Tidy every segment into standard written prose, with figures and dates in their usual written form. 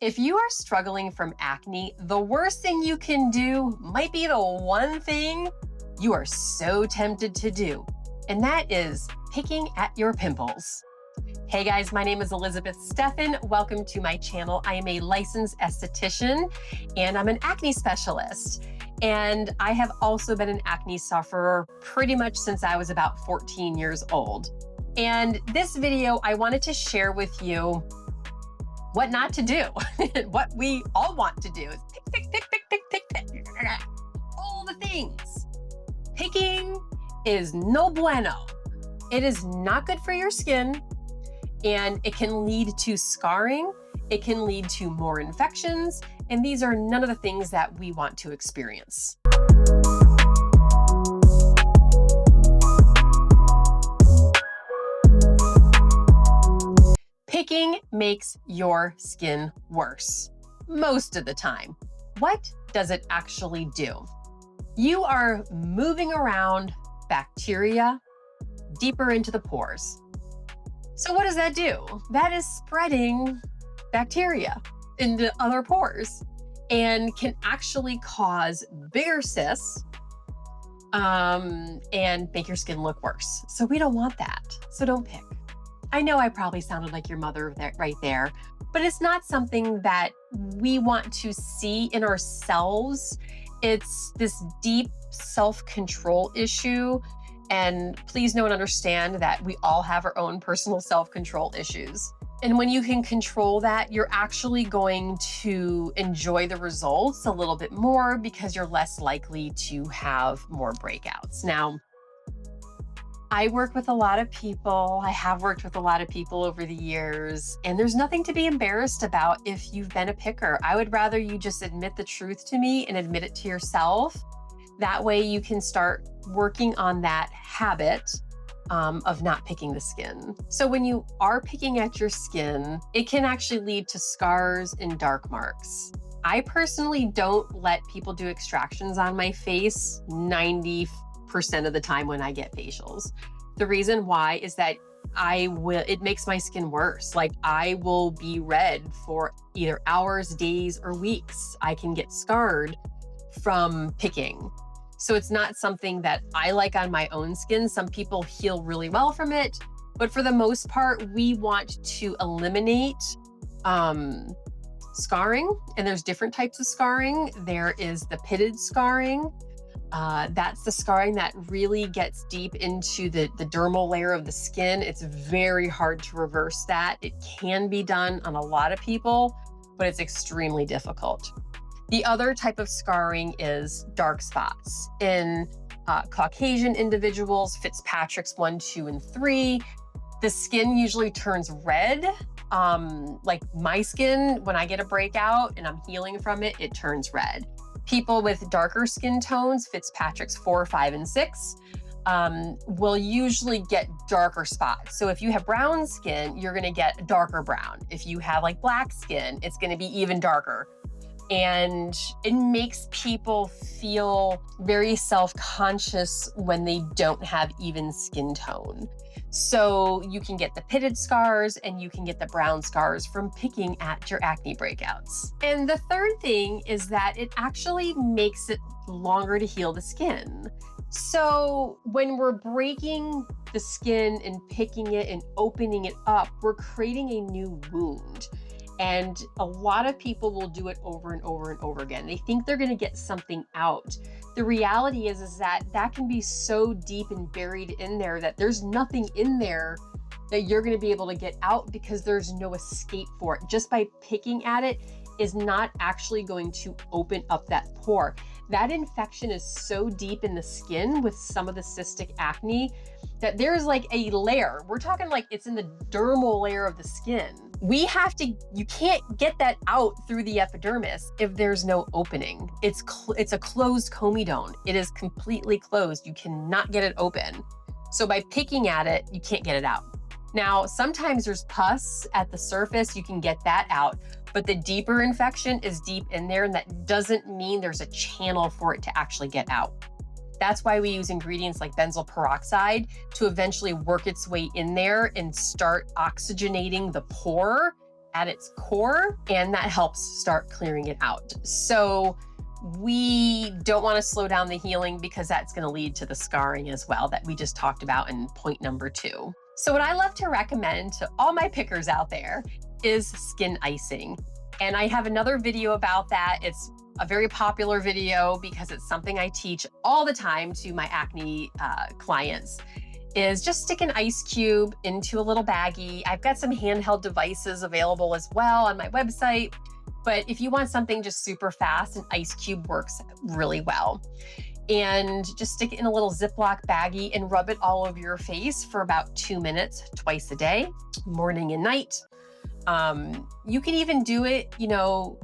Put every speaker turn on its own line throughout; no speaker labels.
If you are struggling from acne, the worst thing you can do might be the one thing you are so tempted to do, and that is picking at your pimples. Hey guys, my name is Elizabeth Steffen. Welcome to my channel. I am a licensed esthetician and I'm an acne specialist. And I have also been an acne sufferer pretty much since I was about 14 years old. And this video, I wanted to share with you what not to do. What we all want to do is pick. All the things. Picking is no bueno. It is not good for your skin, and it can lead to scarring. It can lead to more infections, and these are none of the things that we want to experience. Picking makes your skin worse most of the time. What does it actually do? You are moving around bacteria deeper into the pores. So what does that do? That is spreading bacteria into other pores and can actually cause bigger cysts and make your skin look worse. So we don't want that. So don't pick. I know I probably sounded like your mother right there, but it's not something that we want to see in ourselves. It's this deep self-control issue. And please know and understand that we all have our own personal self-control issues. And when you can control that, you're actually going to enjoy the results a little bit more because you're less likely to have more breakouts. Now, I work with a lot of people. I have worked with a lot of people over the years, and there's nothing to be embarrassed about if you've been a picker. I would rather you just admit the truth to me and admit it to yourself. That way you can start working on that habit of not picking the skin. So when you are picking at your skin, it can actually lead to scars and dark marks. I personally don't let people do extractions on my face 90% of the time when I get facials. The reason why is that it makes my skin worse. Like, I will be red for either hours, days, or weeks. I can get scarred from picking. So it's not something that I like on my own skin. Some people heal really well from it, but for the most part, we want to eliminate scarring. And there's different types of scarring. There is the pitted scarring. That's the scarring that really gets deep into the dermal layer of the skin. It's very hard to reverse that. It can be done on a lot of people, but it's extremely difficult. The other type of scarring is dark spots. In Caucasian individuals, Fitzpatrick's 1, 2, and 3, the skin usually turns red. Like my skin, when I get a breakout and I'm healing from it, it turns red. People with darker skin tones, Fitzpatrick's 4, 5, and 6, will usually get darker spots. So if you have brown skin, you're gonna get darker brown. If you have like black skin, it's gonna be even darker. And it makes people feel very self-conscious when they don't have even skin tone. So you can get the pitted scars and you can get the brown scars from picking at your acne breakouts. And the third thing is that it actually makes it longer to heal the skin. So when we're breaking the skin and picking it and opening it up, we're creating a new wound. And a lot of people will do it over and over and over again. They think they're gonna get something out. The reality is that can be so deep and buried in there that there's nothing in there that you're gonna be able to get out because there's no escape for it. Just by picking at it is not actually going to open up that pore. That infection is so deep in the skin with some of the cystic acne that there's like a layer. We're talking like it's in the dermal layer of the skin. You can't get that out through the epidermis if there's no opening. It's a closed comedone. It is completely closed. You cannot get it open. So by picking at it, you can't get it out. Now, sometimes there's pus at the surface. You can get that out, but the deeper infection is deep in there, and that doesn't mean there's a channel for it to actually get out. That's why we use ingredients like benzoyl peroxide to eventually work its way in there and start oxygenating the pore at its core, and that helps start clearing it out. So we don't want to slow down the healing because that's going to lead to the scarring as well that we just talked about in point number 2. So what I love to recommend to all my pickers out there is skin icing. And I have another video about that. It's a very popular video because it's something I teach all the time to my acne clients, is just stick an ice cube into a little baggie. I've got some handheld devices available as well on my website. But if you want something just super fast, an ice cube works really well. And just stick it in a little Ziploc baggie and rub it all over your face for about 2 minutes, twice a day, morning and night. You can even do it,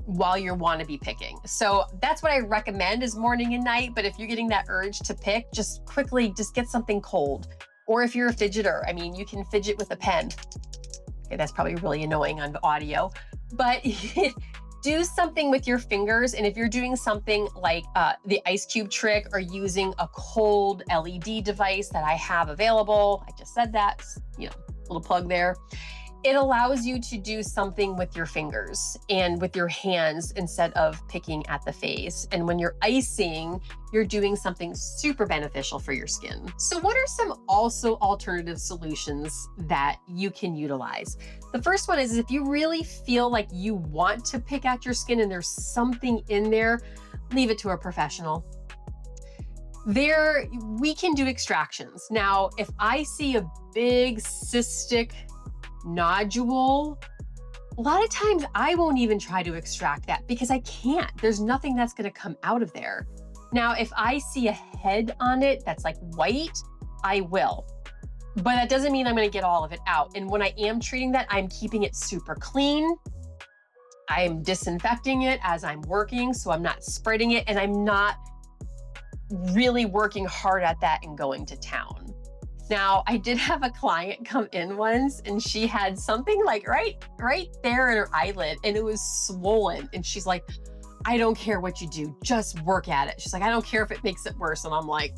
while you're wannabe picking. So that's what I recommend is morning and night. But if you're getting that urge to pick, just quickly, just get something cold. Or if you're a fidgeter, you can fidget with a pen. Okay, that's probably really annoying on the audio, but do something with your fingers. And if you're doing something like the ice cube trick or using a cold LED device that I have available, I just said that, little plug there. It allows you to do something with your fingers and with your hands instead of picking at the face. And when you're icing, you're doing something super beneficial for your skin. So what are some also alternative solutions that you can utilize? The first one is if you really feel like you want to pick at your skin and there's something in there, leave it to a professional. We can do extractions. Now, if I see a big cystic nodule, a lot of times I won't even try to extract that because I can't. There's nothing that's going to come out of there. Now, if I see a head on it that's like white, I will. But that doesn't mean I'm going to get all of it out. And when I am treating that, I'm keeping it super clean. I'm disinfecting it as I'm working, so I'm not spreading it, and I'm not really working hard at that and going to town. Now, I did have a client come in once and she had something like right there in her eyelid and it was swollen. And she's like, I don't care what you do, just work at it. She's like, I don't care if it makes it worse. And I'm like,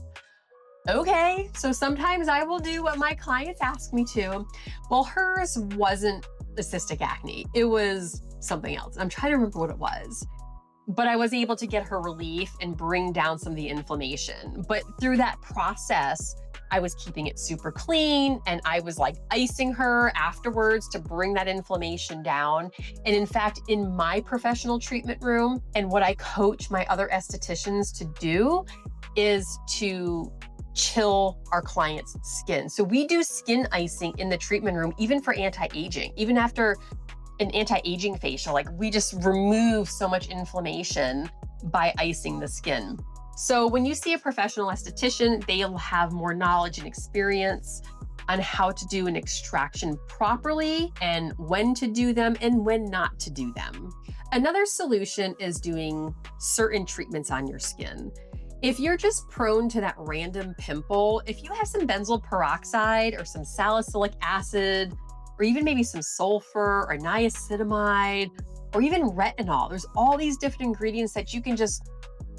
okay. So sometimes I will do what my clients ask me to. Well, hers wasn't the cystic acne. It was something else. I'm trying to remember what it was. But I was able to get her relief and bring down some of the inflammation. But through that process, I was keeping it super clean and I was like icing her afterwards to bring that inflammation down. And in fact, in my professional treatment room, and what I coach my other estheticians to do is to chill our clients' skin. So we do skin icing in the treatment room, even for anti-aging, even after an anti-aging facial, like we just remove so much inflammation by icing the skin. So when you see a professional esthetician, they'll have more knowledge and experience on how to do an extraction properly and when to do them and when not to do them. Another solution is doing certain treatments on your skin. If you're just prone to that random pimple, if you have some benzoyl peroxide or some salicylic acid, or even maybe some sulfur or niacinamide, or even retinol, there's all these different ingredients that you can just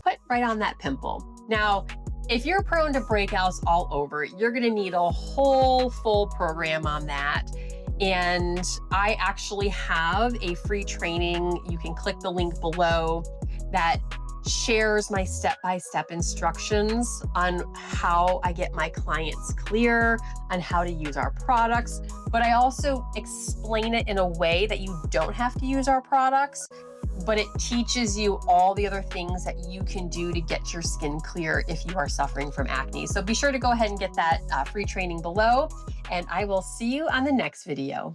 put right on that pimple. Now, if you're prone to breakouts all over, you're gonna need a whole full program on that. And I actually have a free training. You can click the link below that shares my step-by-step instructions on how I get my clients clear, on how to use our products. But I also explain it in a way that you don't have to use our products, but it teaches you all the other things that you can do to get your skin clear if you are suffering from acne. So be sure to go ahead and get that free training below, and I will see you on the next video.